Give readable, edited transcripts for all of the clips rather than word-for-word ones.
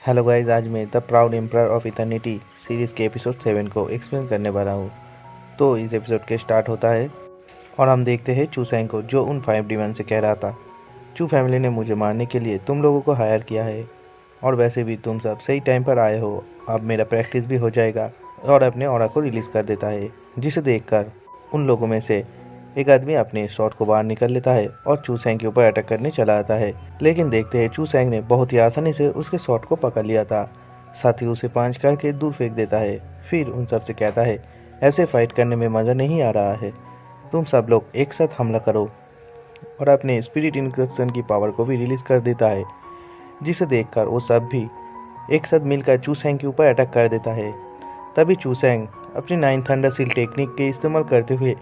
Hello guys, आज मैं the proud emperor of eternity series के एपिसोड 7 को एक्सप्लेन करने वाला हूँ। तो इस एपिसोड के स्टार्ट होता है और हम देखते हैं चू सैंग को, जो उन 5 डिमन से कह रहा था, चू फैमिली ने मुझे मारने के लिए तुम लोगों को हायर किया है और वैसे भी तुम सब सही टाइम पर आए हो। अब मेरा प्रैक्टिस भी हो जाएगा। और अपने ऑरा को रिलीज़ कर देता है, जिसे देखकर उन लोगों में से एक आदमी अपने शॉट को बाहर निकल लेता है और चू सैंग के ऊपर अटैक करने चला आता है। लेकिन देखते हैं चू सैंग ने बहुत ही आसानी से उसके शॉट को पकड़ लिया था, साथ ही उसे पांच करके दूर फेंक देता है। फिर उन सब से कहता है, ऐसे फाइट करने में मज़ा नहीं आ रहा है, तुम सब लोग एक साथ हमला करो, और अपने स्पिरिट इन्क्रिप्शन की पावर को भी रिलीज़ कर देता है, जिसे देखकर वो सब भी एक साथ मिलकर चू सैंग के ऊपर अटैक कर देता है। तभी चू सैंग अपनी 9 थंडर सील टेक्निक के इस्तेमाल करते हुए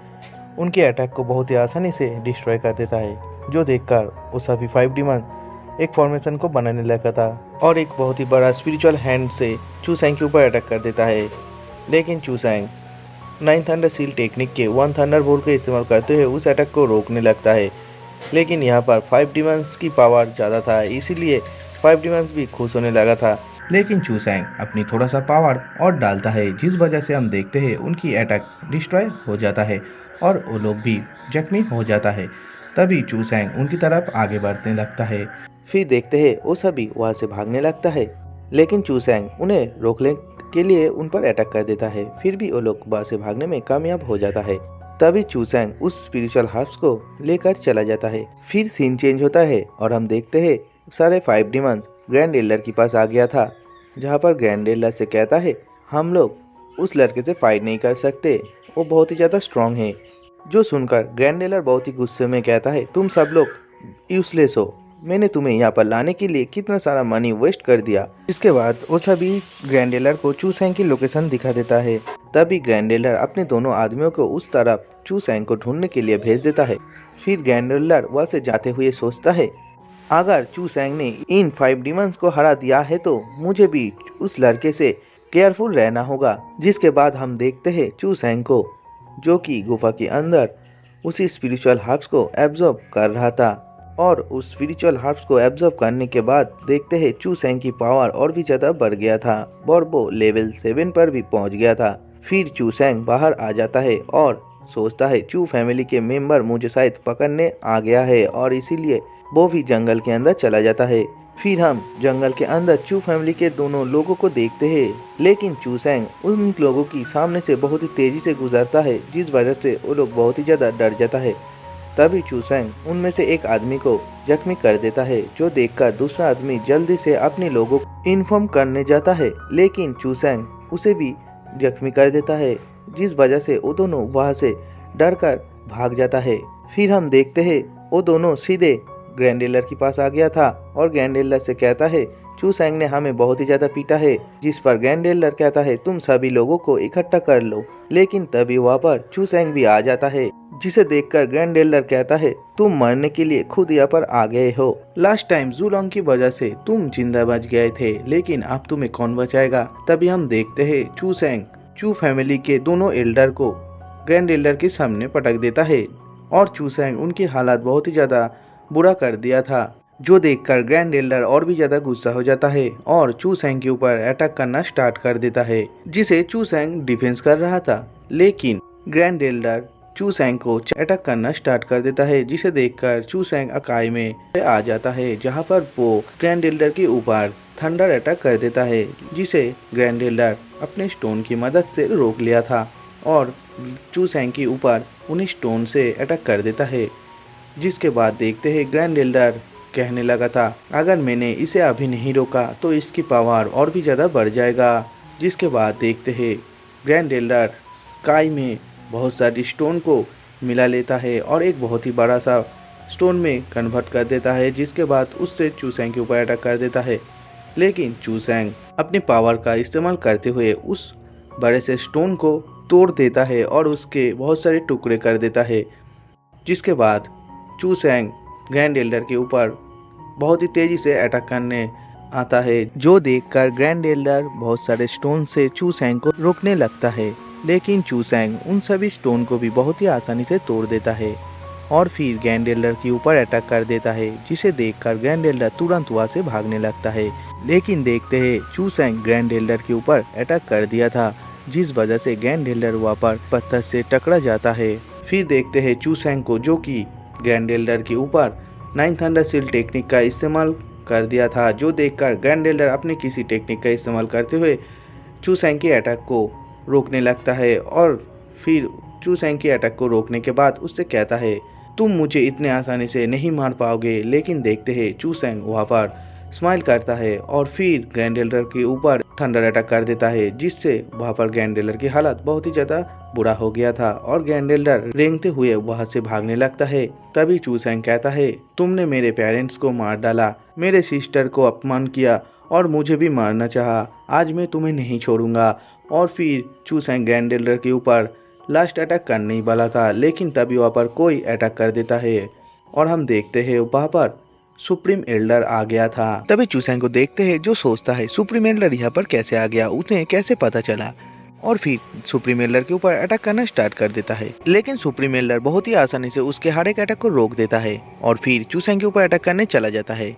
उनके अटैक को बहुत ही आसानी से डिस्ट्रॉय कर देता है, जो देखकर वो सभी 5 डिमन एक फॉर्मेशन को बनाने लगा था और एक बहुत ही बड़ा स्पिरिचुअल हैंड से चू सैंग के ऊपर अटैक कर देता है। लेकिन चू सैंग 9 थंडर सील टेक्निक के 1 थंडर बोल्ट का इस्तेमाल करते हुए उस अटैक को रोकने लगता है। लेकिन यहाँ पर 5 डिमंस की पावर ज़्यादा था, इसीलिए 5 डिमंस भी खुश होने लगा था। लेकिन चू सैंग अपनी थोड़ा सा पावर और डालता है, जिस वजह से हम देखते हैं उनकी अटैक डिस्ट्रॉय हो जाता है और वो लोग भी जख्मी हो जाता है। तभी चू सैंग उनकी तरफ आगे बढ़ने लगता है। फिर देखते हैं वो सभी वहाँ से भागने लगता है, लेकिन चू सैंग उन्हें रोकने के लिए उन पर अटैक कर देता है। फिर भी वो लोग वहाँ से भागने में कामयाब हो जाता है। तभी चू सैंग उस स्पिरिचुअल हर्ब्स को लेकर चला जाता है। फिर सीन चेंज होता है और हम देखते हैं सारे 5 डिमंस ग्रैंड एल्डर के पास आ गया था, जहाँ पर ग्रैंड एल्डर से कहता है, हम लोग उस लड़के से फाइट नहीं कर सकते, वो बहुत ही ज़्यादा स्ट्रांग है। जो सुनकर ग्रैंड एल्डर बहुत ही गुस्से में कहता है, तुम सब लोग यूजलेस हो, मैंने तुम्हें यहाँ पर लाने के लिए कितना सारा मनी वेस्ट कर दिया। इसके बाद वो सभी ग्रैंड एल्डर को चू सैंग की लोकेशन दिखा देता है। तभी ग्रैंड एल्डर अपने दोनों आदमियों को उस तरफ चू सैंग को ढूंढने के लिए भेज देता है। फिर ग्रैंड एल्डर वहाँ से जाते हुए सोचता है, अगर चू सैंग ने इन 5 डिमंस को हरा दिया है तो मुझे भी उस लड़के से केयरफुल रहना होगा। जिसके बाद हम देखते हैं चू सैंग को, जो कि गुफा के अंदर उसी स्पिरिचुअल हर्ब्स को एब्जॉर्ब कर रहा था, और उस स्पिरिचुअल हर्ब्स को एब्जॉर्ब करने के बाद देखते हैं चू सैंग की पावर और भी ज़्यादा बढ़ गया था और वो लेवल 7 पर भी पहुंच गया था। फिर चू सैंग बाहर आ जाता है और सोचता है, चू फैमिली के मेंबर मुझे शायद पकड़ने आ गया है, और इसीलिए वो भी जंगल के अंदर चला जाता है। फिर हम जंगल के अंदर चू फैमिली के दोनों लोगों को देखते हैं, लेकिन चू सैंग उन लोगों की सामने से बहुत ही तेजी से गुजरता है, जिस वजह से वो लोग बहुत ही ज़्यादा डर जाता है। तभी चू सैंग उनमें से एक आदमी को जख्मी कर देता है, जो देखकर दूसरा आदमी जल्दी से अपने लोगों को इन्फॉर्म करने जाता है, लेकिन चू सैंग उसे भी जख्मी कर देता है, जिस वजह से वो दोनों वहाँ से डर कर भाग जाता है। फिर हम देखते हैं वो दोनों सीधे ग्रैंड एल्डर के पास आ गया था और ग्रैंड एल्डर से कहता है, चू सैंग ने हमें बहुत ही ज्यादा पीटा है। जिस पर ग्रैंड एल्डर कहता है, तुम सभी लोगों को इकट्ठा कर लो। लेकिन तभी वहाँ पर चू सैंग भी आ जाता है, जिसे देखकर ग्रैंड एल्डर कहता है, तुम मरने के लिए खुद यहाँ पर आ गए हो। लास्ट टाइम जूलोंग की वजह से तुम जिंदा बच गए थे, लेकिन अब तुम्हें कौन बचाएगा। तभी हम देखते हैं चू सैंग चू फैमिली के दोनों एल्डर को ग्रैंड एल्डर के सामने पटक देता है, और चू सैंग उनकी हालत बहुत ही ज्यादा बुरा कर दिया था, जो देखकर ग्रैंड एल्डर और भी ज्यादा गुस्सा हो जाता है और चू सैंग के ऊपर अटैक करना स्टार्ट कर देता है, जिसे चू सैंग डिफेंस कर रहा था। लेकिन ग्रैंड एल्डर चू सैंग को अटैक करना स्टार्ट कर देता है, जिसे देखकर चू सैंग अकाई में आ जाता है, जहां पर वो ग्रैंड एल्डर के ऊपर थंडर अटैक कर देता है, जिसे ग्रैंड एल्डर अपने स्टोन की मदद से रोक लिया था और चू सैंग के ऊपर उन्हें स्टोन से अटैक कर देता है। जिसके बाद देखते हैं ग्रैंड एल्डर कहने लगा था, अगर मैंने इसे अभी नहीं रोका तो इसकी पावर और भी ज़्यादा बढ़ जाएगा। जिसके बाद देखते हैं ग्रैंड एल्डर स्काई में बहुत सारी स्टोन को मिला लेता है और एक बहुत ही बड़ा सा स्टोन में कन्वर्ट कर देता है, जिसके बाद उससे चू सैंग के ऊपर अटैक कर देता है। लेकिन चू सैंग अपनी पावर का इस्तेमाल करते हुए उस बड़े से स्टोन को तोड़ देता है और उसके बहुत सारे टुकड़े कर देता है। जिसके बाद चू सैंग ग्रैंड एल्डर के ऊपर बहुत ही तेजी से अटैक करने आता है, जो देखकर ग्रैंड एल्डर बहुत सारे स्टोन से चू सैंग को रोकने लगता है। लेकिन चू सैंग उन सभी स्टोन को भी बहुत ही आसानी से तोड़ देता है और फिर ग्रैंड एल्डर के ऊपर अटैक कर देता है, जिसे देखकर ग्रैंड एल्डर तुरंत वहाँ से भागने लगता है। लेकिन देखते ही चूसैंग ग्रैंड एल्डर के ऊपर अटैक कर दिया था, जिस वजह से ग्रैंड एल्डर वहाँ पर पत्थर से टकरा जाता है। फिर देखते हैं चूसैंग को, जो कि ग्रैंड एल्डर के ऊपर 9 थंडर सील टेक्निक का इस्तेमाल कर दिया था, जो देखकर ग्रैंड एल्डर अपने किसी टेक्निक का इस्तेमाल करते हुए चूसैंग के अटैक को रोकने लगता है। और फिर चूसैंग के अटैक को रोकने के बाद उससे कहता है, तुम मुझे इतने आसानी से नहीं मार पाओगे। लेकिन देखते हैं चूसैंग वहाँ पर स्माइल करता है और फिर ग्रैंड एल्डर के ऊपर थंडर अटैक कर देता है, जिससे वहाँ पर ग्रैंड एल्डर की हालत बहुत ही ज़्यादा बुरा हो गया था और ग्रैंड एल्डर रेंगते हुए वहाँ से भागने लगता है। तभी चूसैंग कहता है, तुमने मेरे पेरेंट्स को मार डाला, मेरे सिस्टर को अपमान किया और मुझे भी मारना चाहा, आज मैं तुम्हें नहीं छोड़ूंगा। और फिर चूसैंग ग्रैंड एल्डर के ऊपर लास्ट अटैक करने ही वाला था, लेकिन तभी वहाँ पर कोई अटैक कर देता है और हम देखते हैं वहाँ पर सुप्रीम एल्डर आ गया था। तभी चूसैंग को देखते हैं, जो सोचता है सुप्रीम एल्डर यहाँ पर कैसे आ गया, उसे कैसे पता चला। और फिर सुप्रीम एल्डर के ऊपर अटैक करना स्टार्ट कर देता है, लेकिन सुप्रीम एल्डर बहुत ही आसानी से उसके हर एक अटैक को रोक देता है और फिर चूसैंग के ऊपर अटैक करने चला जाता है।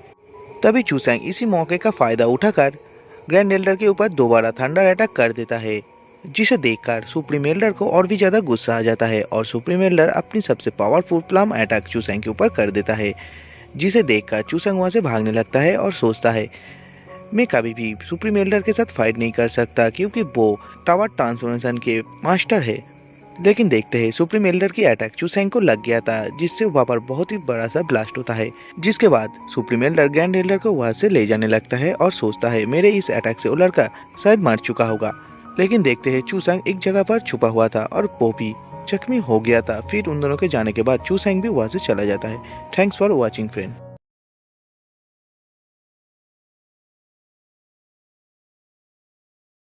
तभी चूसैंग इसी मौके का फायदा उठाकर ग्रैंड एल्डर के ऊपर दोबारा थंडर अटैक कर देता है, जिसे देखकर सुप्रीम एल्डर को और भी ज़्यादा गुस्सा आ जाता है और सुप्रीम एल्डर अपनी सबसे पावरफुल प्लम अटैक चूसैंग के ऊपर कर देता है, जिसे देखकर चूसैंग वहाँ से भागने लगता है और सोचता है, मैं कभी भी सुप्रीम एल्डर के साथ फाइट नहीं कर सकता क्योंकि वो टावर ट्रांसफॉर्मेशन के मास्टर है। लेकिन देखते हैं सुप्रीम एल्डर की अटैक चूसैंग को लग गया था, जिससे वहाँ पर बहुत ही बड़ा सा ब्लास्ट होता है, जिसके बाद सुप्रीम एल्डर ग्रैंड एल्डर को वहाँ से ले जाने लगता है और सोचता है, मेरे इस अटैक से वो लड़का शायद मर चुका होगा। लेकिन देखते हैं चूसैंग एक जगह पर छुपा हुआ था और वो भी जख्मी हो गया था। फिर उन दोनों के जाने के बाद चूसैंग भी वहाँ से चला जाता है। Thanks for watching friend.